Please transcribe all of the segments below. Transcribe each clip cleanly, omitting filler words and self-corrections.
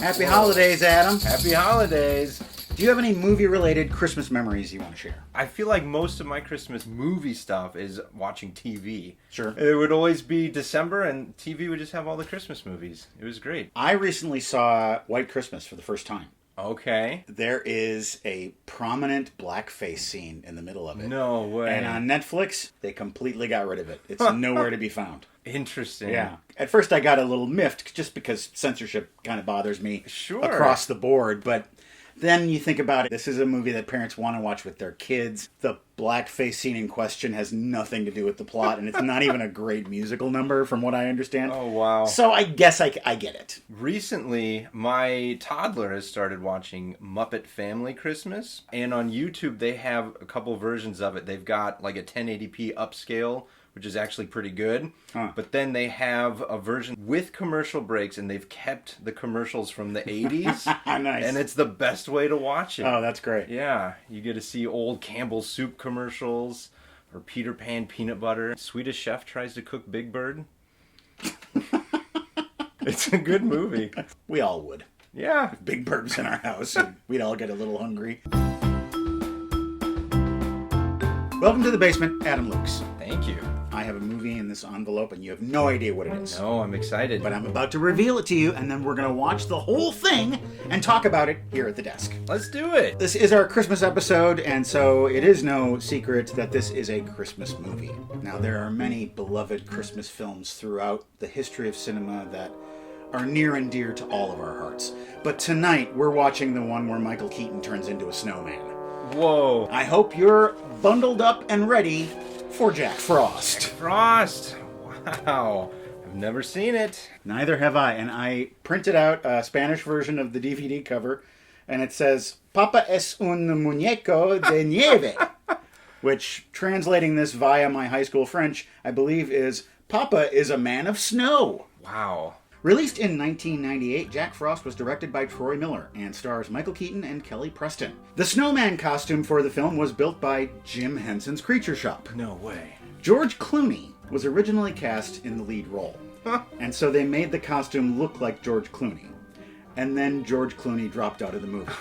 Happy holidays, Adam. Happy holidays. Do you have any movie-related Christmas memories you want to share? I feel like most of my Christmas movie stuff is watching TV. Sure. It would always be December, and TV would just have all the Christmas movies. It was great. I recently saw White Christmas for the first time. Okay. There is a prominent blackface scene in the middle of it. No way. And on Netflix, they completely got rid of it. It's nowhere to be found. Interesting. Yeah. At first I got a little miffed just because censorship kind of bothers me across the board, but then you think about it. This is a movie that parents want to watch with their kids. The blackface scene in question has nothing to do with the plot, and it's not even a great musical number from what I understand. Oh, wow. So I guess I get it. Recently, my toddler has started watching Muppet Family Christmas, and on YouTube they have a couple versions of it. They've got like a 1080p upscale, which is actually pretty good. But then they have a version with commercial breaks, and they've kept the commercials from the 80s. Nice. And it's the best way to watch it. Oh, that's great. Yeah, you get to see old Campbell's soup commercials, or Peter Pan peanut butter. Swedish Chef tries to cook Big Bird. It's a good movie. We all would. Yeah. If Big Bird was in our house, we'd all get a little hungry. Welcome to the basement, Adam Lukes. Thank you. I have a movie in this envelope, and you have no idea what it is. No, I'm excited. But I'm about to reveal it to you, and then we're going to watch the whole thing and talk about it here at the desk. Let's do it. This is our Christmas episode, and so it is no secret that this is a Christmas movie. Now, there are many beloved Christmas films throughout the history of cinema that are near and dear to all of our hearts. But tonight, we're watching the one where Michael Keaton turns into a snowman. Whoa. I hope you're bundled up and ready for Jack Frost. Frost. Wow. I've never seen it. Neither have I, and I printed out a Spanish version of the DVD cover, and it says, Papa es un muñeco de nieve, which, translating this via my high school French, I believe is, Papa is a man of snow. Wow. Released in 1998, Jack Frost was directed by Troy Miller and stars Michael Keaton and Kelly Preston. The snowman costume for the film was built by Jim Henson's Creature Shop. No way. George Clooney was originally cast in the lead role, and so they made the costume look like George Clooney. And then George Clooney dropped out of the movie.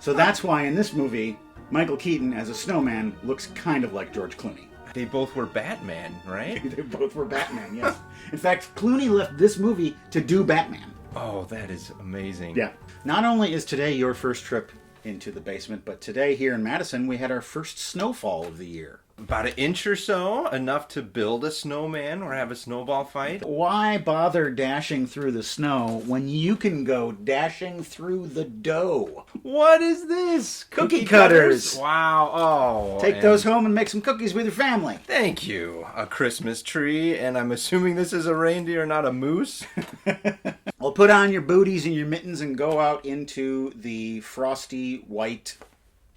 So that's why in this movie, Michael Keaton as a snowman looks kind of like George Clooney. They both were Batman, right? They both were Batman, yes. In fact, Clooney left this movie to do Batman. Oh, that is amazing. Yeah. Not only is today your first trip into the basement, but today here in Madison, we had our first snowfall of the year. About an inch or so, enough to build a snowman or have a snowball fight. Why bother dashing through the snow when you can go dashing through the dough? What is this? Cookie cutters. Wow. Oh. Take those home and make some cookies with your family. Thank you. A Christmas tree, and I'm assuming this is a reindeer, not a moose. Well, put on your booties and your mittens and go out into the frosty white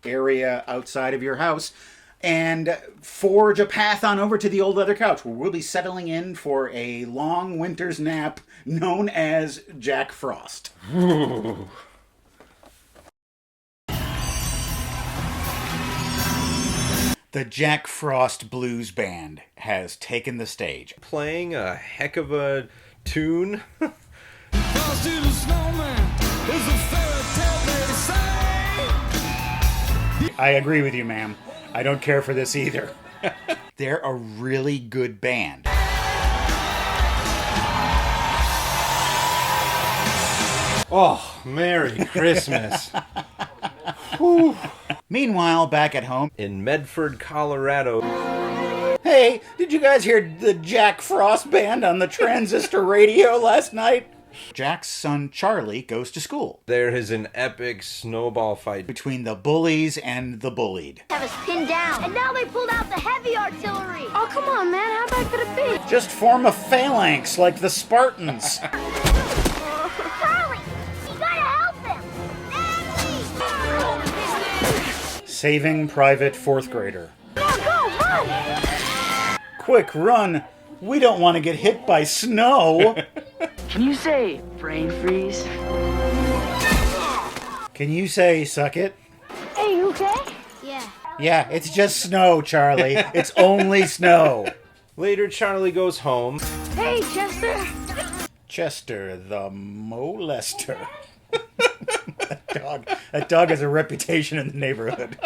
area outside of your house and forge a path on over to the old leather couch where we'll be settling in for a long winter's nap known as Jack Frost. The Jack Frost Blues Band has taken the stage. Playing a heck of a tune. Frosty the Snowman is a fairy tale they say. I agree with you, ma'am. I don't care for this either. They're a really good band. Oh, Merry Christmas. Whew. Meanwhile, back at home, In Medford, Colorado. hey, did you guys hear the Jack Frost Band on the transistor radio last night? Jack's son Charlie goes to school. There is an epic snowball fight. Between the bullies and the bullied. Have us pinned down. And now they pulled out the heavy artillery. Oh, come on, man. How bad could it be? Just form a phalanx like the Spartans. Charlie, you gotta help him. Nancy! Saving Private Fourth Grader. Go, run! Quick, run! We don't want to get hit by snow. Can you say brain freeze? Can you say suck it? Hey, you okay? Yeah. Yeah, it's just snow, Charlie. It's only snow. Later, Charlie goes home. Hey, Chester. Chester the molester. That dog has a reputation in the neighborhood.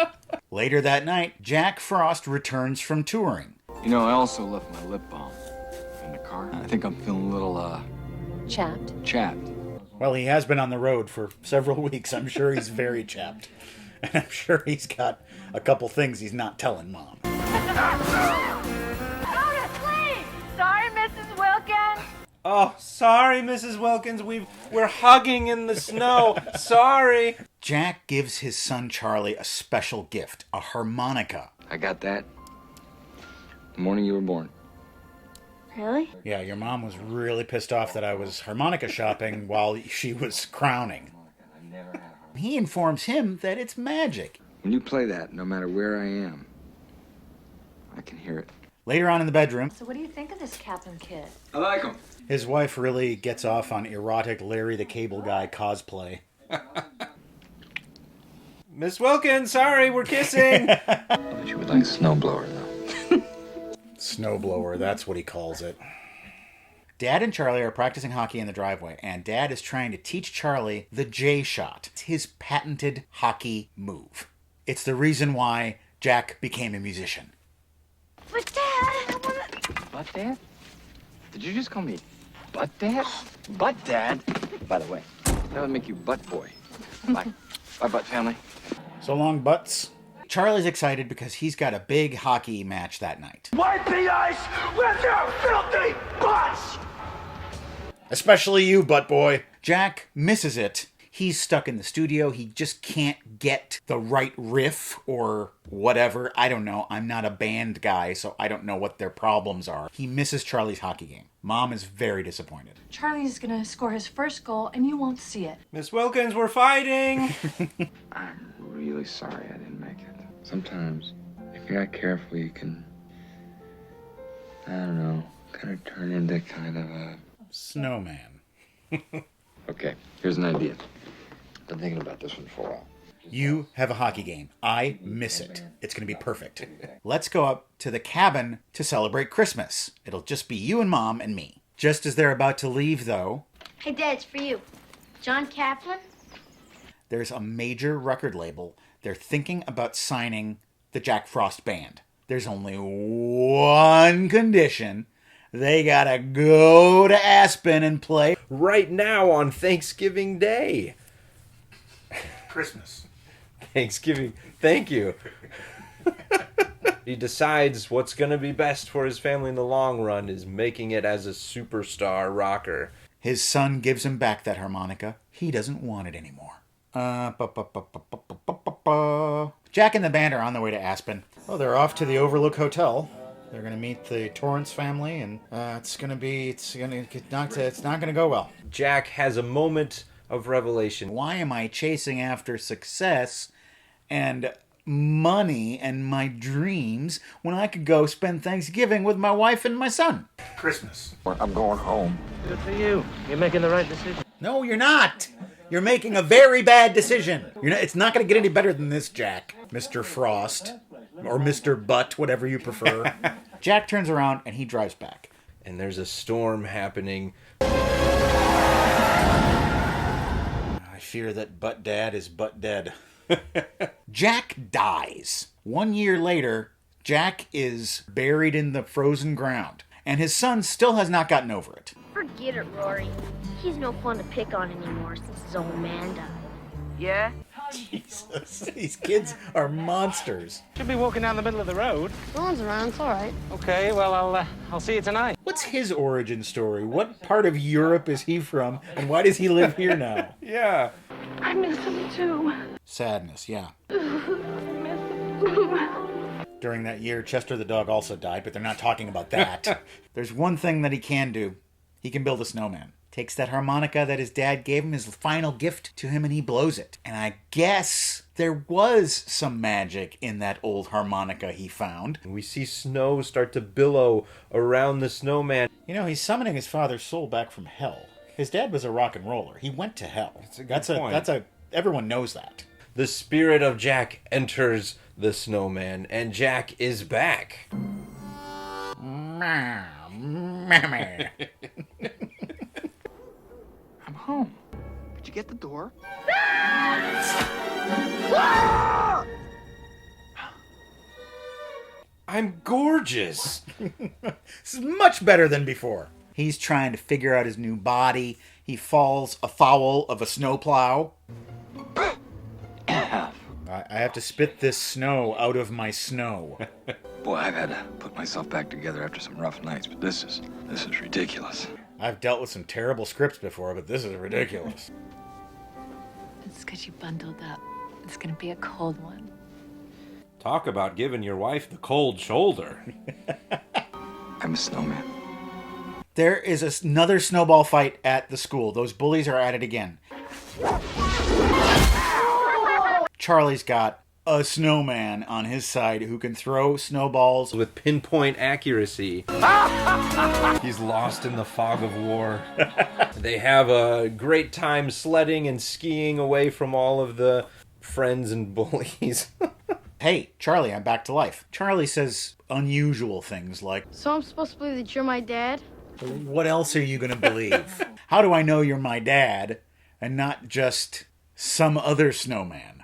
Later that night, Jack Frost returns from touring. You know, I also left my lip balm in the car. I think I'm feeling a little, chapped. Well, he has been on the road for several weeks. I'm sure he's very chapped. And I'm sure he's got a couple things he's not telling Mom. Go to sleep! Sorry, Mrs. Wilkins. Oh, sorry, Mrs. Wilkins. We're hugging in the snow. Sorry. Jack gives his son Charlie a special gift, a harmonica. I got that the morning you were born. Really? Yeah, your mom was really pissed off that I was harmonica shopping while she was crowning. He informs him that it's magic. When you play that, no matter where I am, I can hear it. Later on in the bedroom, So what do you think of this Kaplan kid? I like him. his wife really gets off on erotic Larry the Cable Guy cosplay. Miss Wilkins, sorry, we're kissing. I bet you would like a snowblower, though. Snowblower, that's what he calls it. Dad and Charlie are practicing hockey in the driveway, and Dad is trying to teach Charlie the J shot. It's his patented hockey move. It's the reason why Jack became a musician. But Dad, I wanna... Butt Dad? Did you just call me Butt Dad? Butt Dad? By the way, that would make you Butt Boy. Bye. Bye, Butt family. So long, butts. Charlie's excited because he's got a big hockey match that night. Wipe the ice with your filthy butts! Especially you, butt boy. Jack misses it. He's stuck in the studio. He just can't get the right riff or whatever. I don't know. I'm not a band guy, so I don't know what their problems are. He misses Charlie's hockey game. Mom is very disappointed. Charlie's gonna score his first goal and you won't see it. Miss Wilkins, we're fighting. I'm really sorry I didn't make it. Sometimes, if you're not careful, you can, I don't know, kind of turn into kind of a... Snowman. Okay, here's an idea. Been thinking about this one for a while. You have a hockey game. I miss it. It's going to be perfect. Let's go up to the cabin to celebrate Christmas. It'll just be you and Mom and me. Just as they're about to leave, though, Hey, Dad, it's for you. John Kaplan? there's a major record label. They're thinking about signing the Jack Frost Band. There's only one condition. They gotta go to Aspen and play Right now on Thanksgiving Day. Christmas. Thanksgiving. Thank you. He decides what's going to be best for his family in the long run is making it as a superstar rocker. His son gives him back that harmonica. He doesn't want it anymore. Jack and the band are on their way to Aspen. Oh, they're off to the Overlook Hotel. They're gonna meet the Torrance family, and it's not gonna go well. Jack has a moment of revelation. Why am I chasing after success and money and my dreams when I could go spend Thanksgiving with my wife and my son? Christmas. I'm going home. Good for you. You're making the right decision. No, you're not. You're making a very bad decision. It's not going to get any better than this, Jack. Mr. Frost. Or Mr. Butt, whatever you prefer. Jack turns around and he drives back. And there's a storm happening. I fear that Butt Dad is butt dead. Jack dies. 1 year later, Jack is buried in the frozen ground. And his son still has not gotten over it. Forget it, Rory. He's no fun to pick on anymore since his old man died. Yeah? Jesus, these kids are monsters. Should be walking down the middle of the road. No one's around, it's all right. Okay, well, I'll see you tonight. What's his origin story? What part of Europe is he from, and why does he live here now? Yeah. I miss him too. Sadness, yeah. During that year, Chester the dog also died, but they're not talking about that. There's one thing that he can do. He can build a snowman. Takes that harmonica that his dad gave him, his final gift to him, and he blows it. And I guess there was some magic in that old harmonica he found. We see snow start to billow around the snowman. You know, he's summoning his father's soul back from hell. His dad was a rock and roller. He went to hell. That's a good point. Everyone knows that. The spirit of Jack enters the snowman, and Jack is back. I'm home. But you get the door? I'm gorgeous. This is much better than before. He's trying to figure out his new body. He falls afoul of a snowplow. I have to spit this snow out of my snow. Boy, I've had to put myself back together after some rough nights, but this is ridiculous. I've dealt with some terrible scripts before, but this is ridiculous. It's because you bundled up. It's gonna be a cold one. Talk about giving your wife the cold shoulder. I'm a snowman. There is another snowball fight at the school. Those bullies are at it again. Charlie's got a snowman on his side who can throw snowballs With pinpoint accuracy. He's lost in the fog of war. They have a great time sledding and skiing away from all of the friends and bullies. Hey, Charlie, I'm back to life. Charlie says unusual things like, So I'm supposed to believe that you're my dad? what else are you going to believe? How do I know you're my dad and not just some other snowman?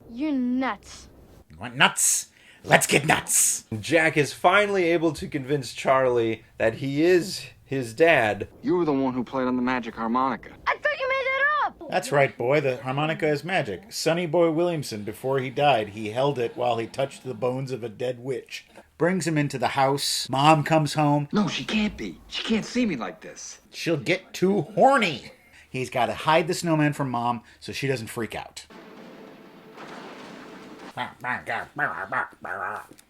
You're nuts. You want nuts? Let's get nuts. Jack is finally able to convince Charlie that he is his dad. You were the one who played on the magic harmonica. I thought you made that up. That's right, boy. The harmonica is magic. Sonny Boy Williamson, before he died, he held it while he touched the bones of a dead witch. Brings him into the house. Mom comes home. No, she can't be. She can't see me like this. She'll get too horny. He's got to hide the snowman from Mom so she doesn't freak out.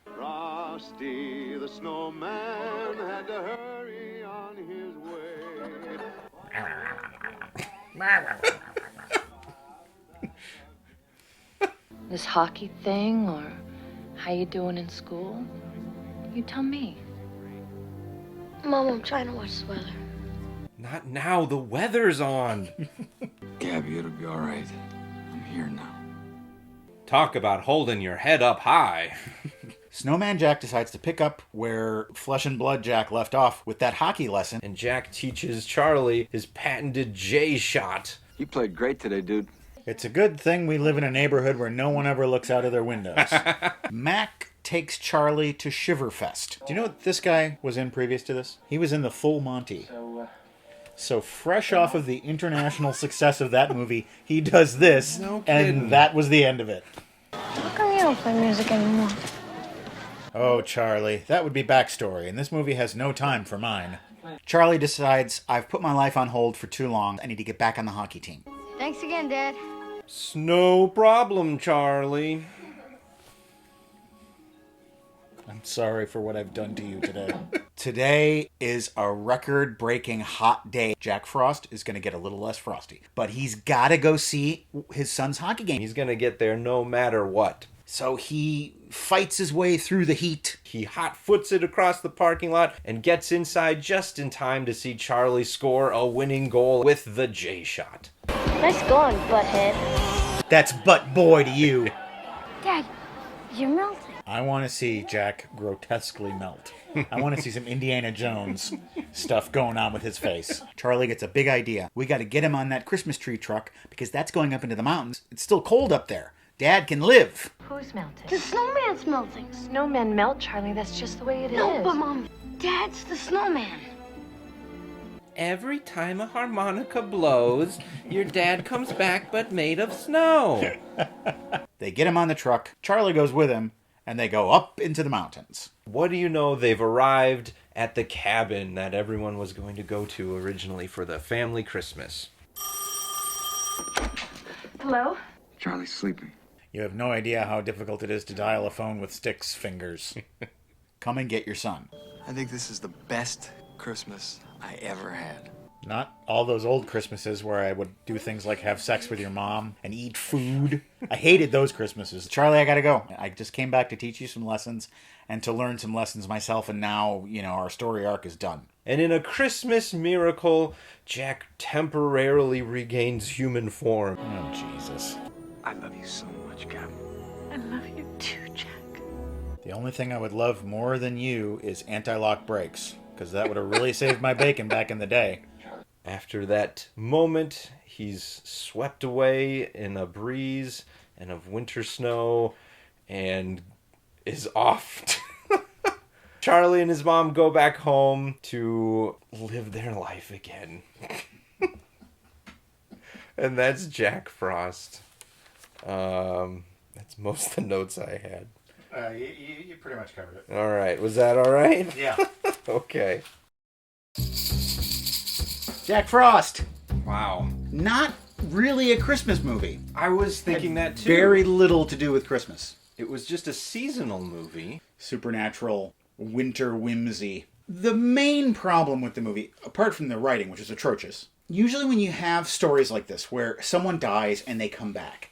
Frosty the snowman had to hurry on his way. This hockey thing, or how you doing in school? You tell me. Mom, I'm trying to watch the weather. Not now, the weather's on. Gabby, it'll be all right. I'm here now. Talk about holding your head up high. Snowman Jack decides to pick up where Flesh and Blood Jack left off with that hockey lesson. And Jack teaches Charlie his patented J shot. You played great today, dude. It's a good thing we live in a neighborhood where no one ever looks out of their windows. Mac takes Charlie to Shiverfest. Do you know what this guy was in previous to this? He was in the Full Monty. So fresh off of the international success of that movie, he does this, No kidding. and that was the end of it. How come you don't play music anymore? Oh, Charlie, that would be backstory, and this movie has no time for mine. Charlie decides, I've put my life on hold for too long. I need to get back on the hockey team. Thanks again, Dad. No problem, Charlie. I'm sorry for what I've done to you today. Today is a record-breaking hot day. Jack Frost is going to get a little less frosty, but he's got to go see his son's hockey game. He's gonna get there no matter what. So he fights his way through the heat. He hot-foots it across the parking lot and gets inside just in time to see Charlie score a winning goal with the J shot. Nice going, butthead. That's butt boy to you. Dad, you're melting. I want to see Jack grotesquely melt. I want to see some Indiana Jones stuff going on with his face. Charlie gets a big idea. We got to get him on that Christmas tree truck because that's going up into the mountains. It's still cold up there. Dad can live. Who's melting? The snowman's melting. Snowmen melt, Charlie. That's just the way it is. No, but Mom, Dad's the snowman. Every time a harmonica blows, your dad comes back but made of snow. They get him on the truck. Charlie goes with him, and they go up into the mountains. What do you know? They've arrived at the cabin that everyone was going to go to originally for the family Christmas. Hello? Charlie's sleeping. You have no idea how difficult it is to dial a phone with sticks fingers. Come and get your son. I think this is the best Christmas I ever had. Not all those old Christmases where I would do things like have sex with your mom and eat food. I hated those Christmases. Charlie, I gotta go. I just came back to teach you some lessons and to learn some lessons myself, and now, our story arc is done. And in a Christmas miracle, Jack temporarily regains human form. Oh, Jesus. I love you so much, Gabby. I love you too, Jack. The only thing I would love more than you is anti-lock brakes, because that would have really saved my bacon back in the day. After that moment, he's swept away in a breeze and of winter snow and is off. Charlie and his mom go back home to live their life again. And that's Jack Frost. That's most of the notes I had. You pretty much covered it. All right. Was that all right? Yeah. Okay. Jack Frost. Wow. Not really a Christmas movie. I was thinking that too. Very little to do with Christmas. It was just a seasonal movie. Supernatural, winter whimsy. The main problem with the movie, apart from the writing, which is atrocious, usually when you have stories like this where someone dies and they come back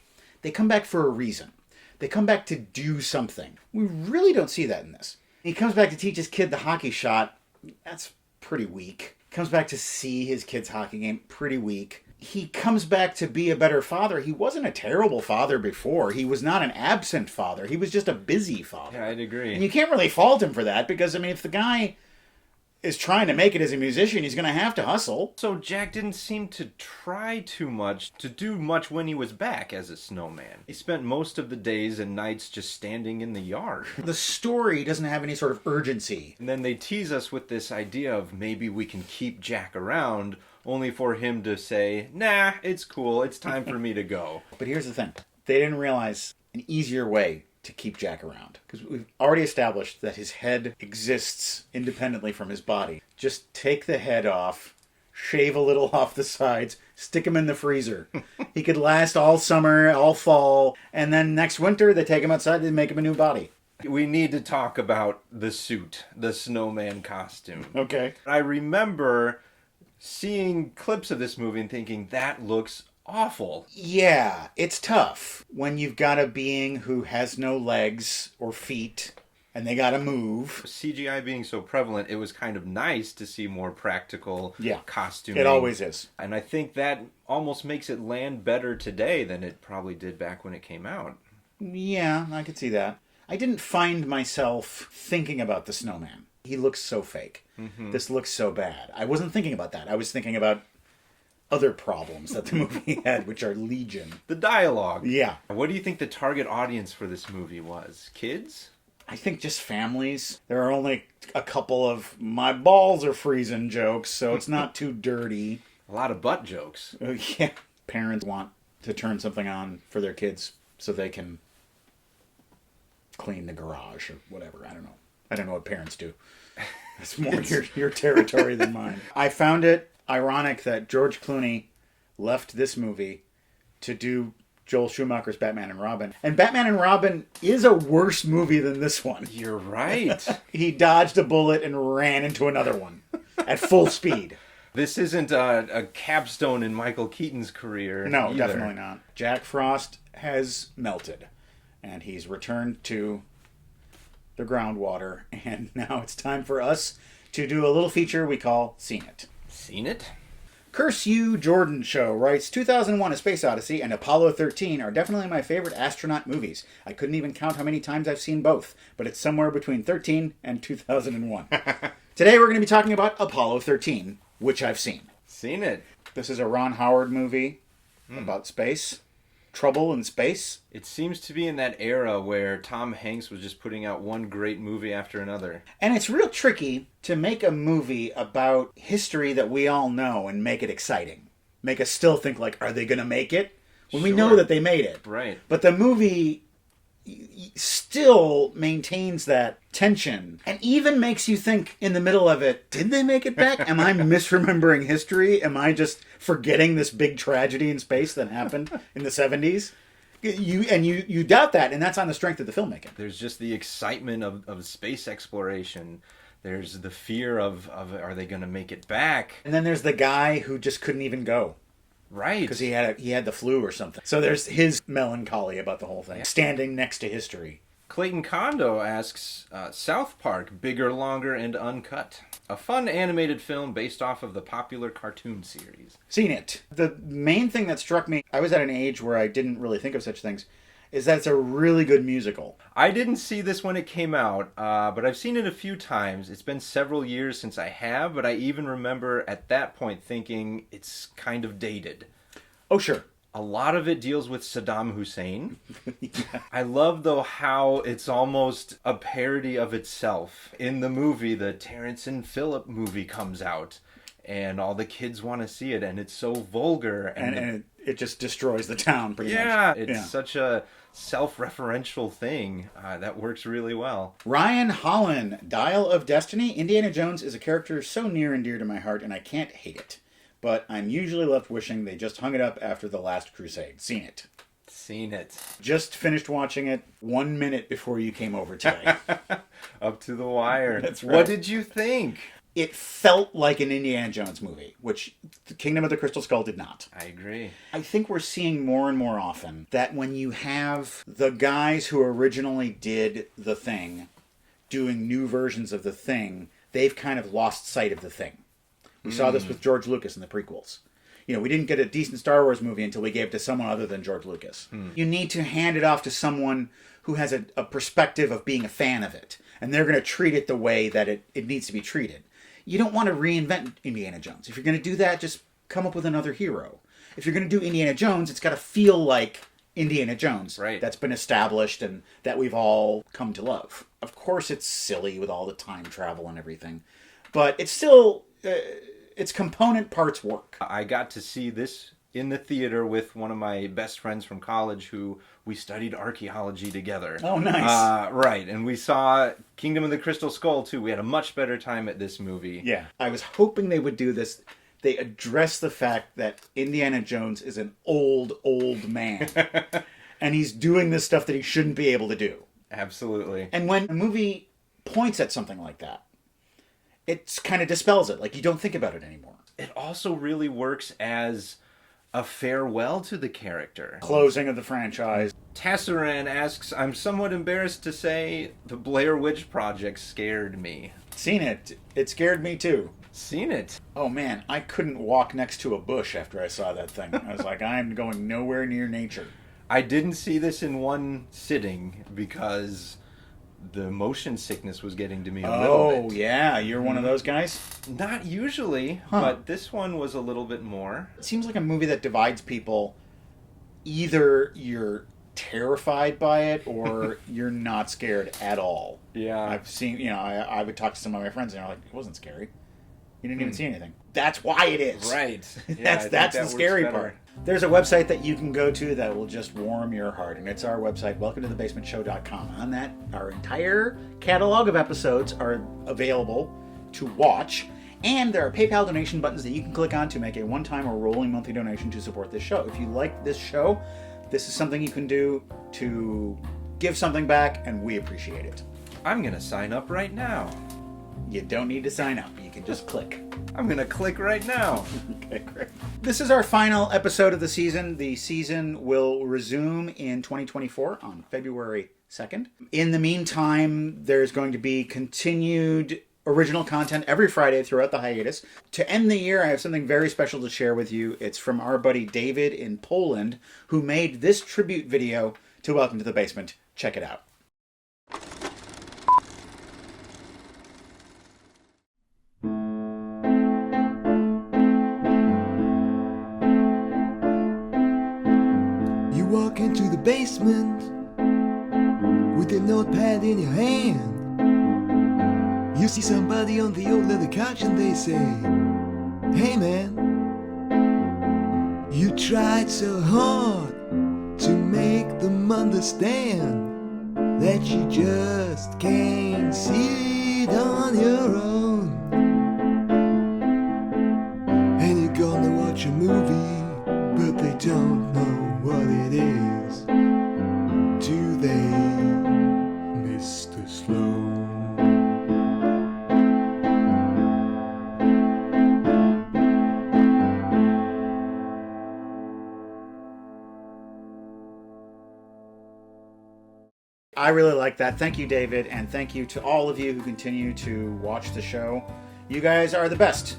for a reason. They come back to do something. We really don't see that in this. He comes back to teach his kid the hockey shot. That's pretty weak. Comes back to see his kid's hockey game. Pretty weak. He comes back to be a better father. He wasn't a terrible father before. He was not an absent father. He was just a busy father. Yeah, I'd agree. And you can't really fault him for that because, I mean, if the guy is trying to make it as a musician, he's going to have to hustle. So Jack didn't seem to try too much to do much when he was back as a snowman. He spent most of the days and nights just standing in the yard. The story doesn't have any sort of urgency. And then they tease us with this idea of maybe we can keep Jack around, only for him to say, nah, it's cool, it's time for me to go. But here's the thing. They didn't realize an easier way to keep Jack around. Because we've already established that his head exists independently from his body. Just take the head off, shave a little off the sides, stick him in the freezer. He could last all summer, all fall, and then next winter they take him outside and make him a new body. We need to talk about the suit, the snowman costume. Okay. I remember seeing clips of this movie and thinking, that looks awful. Yeah, it's tough when you've got a being who has no legs or feet and they gotta move. CGI being so prevalent, it was kind of nice to see more practical costuming. It always is. And I think that almost makes it land better today than it probably did back when it came out. Yeah, I could see that. I didn't find myself thinking about the snowman. He looks so fake. Mm-hmm. This looks so bad. I wasn't thinking about that. I was thinking about other problems that the movie had, which are legion. The dialogue. Yeah. What do you think the target audience for this movie was? Kids? I think just families. There are only a couple of my balls are freezing jokes, so it's not too dirty. A lot of butt jokes. Yeah. Parents want to turn something on for their kids so they can clean the garage or whatever. I don't know. I don't know what parents do. That's more your territory than mine. I found it ironic that George Clooney left this movie to do Joel Schumacher's Batman and Robin. And Batman and Robin is a worse movie than this one. You're right. He dodged a bullet and ran into another one at full speed. This isn't a capstone in Michael Keaton's career. No, either. definitely not. Jack Frost has melted, and he's returned to the groundwater, and now it's time for us to do a little feature we call Seen It. Seen it? Curse You Jordan Show writes, 2001 A Space Odyssey and Apollo 13 are definitely my favorite astronaut movies. I couldn't even count how many times I've seen both, but it's somewhere between 13 and 2001. Today we're going to be talking about Apollo 13, which I've seen. Seen it. This is a Ron Howard movie about space. Trouble in space. It seems to be in that era where Tom Hanks was just putting out one great movie after another. And it's real tricky to make a movie about history that we all know and make it exciting. Make us still think like, are they going to make it? When we know that they made it. Right. But the movie still maintains that tension and even makes you think in the middle of it, did they make it back? Am I misremembering history? Am I just forgetting this big tragedy in space that happened in the 70s? You doubt that, and that's on the strength of the filmmaking. There's just the excitement of space exploration. There's the fear of are they going to make it back? And then there's the guy who just couldn't even go. Right. Because he had the flu or something. So there's his melancholy about the whole thing. Standing next to history. Clayton Kondo asks, South Park, bigger, longer, and uncut. A fun animated film based off of the popular cartoon series. Seen it. The main thing that struck me, I was at an age where I didn't really think of such things, is that it's a really good musical. I didn't see this when it came out, but I've seen it a few times. It's been several years since I have, but I even remember at that point thinking it's kind of dated. Oh, sure. A lot of it deals with Saddam Hussein. Yeah. I love, though, how it's almost a parody of itself. In the movie, the Terrence and Phillip movie comes out, and all the kids want to see it, and it's so vulgar. And it just destroys the town, pretty much. Yeah, it's such a self-referential thing that works really well. Ryan Holland, Dial of Destiny. Indiana Jones is a character so near and dear to my heart, and I can't hate it. But I'm usually left wishing they just hung it up after The Last Crusade. Seen it. Seen it. Just finished watching it 1 minute before you came over today. Up to the wire. That's right. What did you think? It felt like an Indiana Jones movie, which The Kingdom of the Crystal Skull did not. I agree. I think we're seeing more and more often that when you have the guys who originally did The Thing doing new versions of The Thing, they've kind of lost sight of The Thing. We saw this with George Lucas in the prequels. You know, we didn't get a decent Star Wars movie until we gave it to someone other than George Lucas. You need to hand it off to someone who has a perspective of being a fan of it. And they're going to treat it the way that it needs to be treated. You don't want to reinvent Indiana Jones. If you're going to do that, just come up with another hero. If you're going to do Indiana Jones, it's got to feel like Indiana Jones. Right. That's been established and that we've all come to love. Of course, it's silly with all the time travel and everything. But it's still... its component parts work. I got to see this in the theater with one of my best friends from college who we studied archaeology together. Oh, nice. Right, and we saw Kingdom of the Crystal Skull too. We had a much better time at this movie. Yeah. I was hoping they would do this. They address the fact that Indiana Jones is an old man. And he's doing this stuff that he shouldn't be able to do. Absolutely. And when a movie points at something like that, it kind of dispels it. Like, you don't think about it anymore. It also really works as a farewell to the character. Closing of the franchise. Tassaran asks, I'm somewhat embarrassed to say the Blair Witch Project scared me. Seen it. It scared me too. Seen it. Oh man, I couldn't walk next to a bush after I saw that thing. I was like, I'm going nowhere near nature. I didn't see this in one sitting because the motion sickness was getting to me a little bit. Oh, yeah. You're one of those guys? Not usually, but this one was a little bit more. It seems like a movie that divides people. Either you're terrified by it or you're not scared at all. Yeah. I've seen, I would talk to some of my friends and they're like, it wasn't scary. You didn't even see anything. That's why it is. Right. Yeah, that's the scary part. There's a website that you can go to that will just warm your heart, and it's our website, welcometothebasementshow.com. On that, our entire catalog of episodes are available to watch, and there are PayPal donation buttons that you can click on to make a one-time or rolling monthly donation to support this show. If you like this show, this is something you can do to give something back, and we appreciate it. I'm going to sign up right now. You don't need to sign up. You can just click. I'm going to click right now. Okay, great. This is our final episode of the season. The season will resume in 2024 on February 2nd. In the meantime, there's going to be continued original content every Friday throughout the hiatus. To end the year, I have something very special to share with you. It's from our buddy David in Poland, who made this tribute video to Welcome to the Basement. Check it out. You walk into the basement with a notepad in your hand. You see somebody on the old leather couch and they say, "Hey man, you tried so hard to make them understand that you just can't see it on your own. And you're gonna watch a movie, but they don't know what it is. Do they, Mr. Sloan?" I really like that. Thank you, David, and thank you to all of you who continue to watch the show. You guys are the best.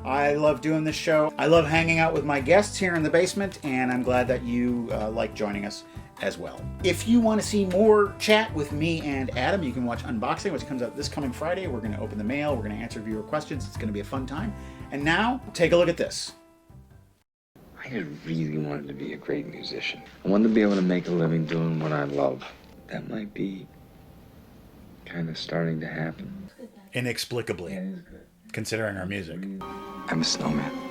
I love doing this show. I love hanging out with my guests here in the basement, and I'm glad that you like joining us. as well. If you want to see more chat with me and Adam, you can watch Unboxing, which comes out this coming Friday. We're going to open the mail. We're going to answer viewer questions. It's going to be a fun time. And now, take a look at this. I just really wanted to be a great musician. I wanted to be able to make a living doing what I love. That might be kind of starting to happen. Inexplicably, considering our music. I'm a snowman.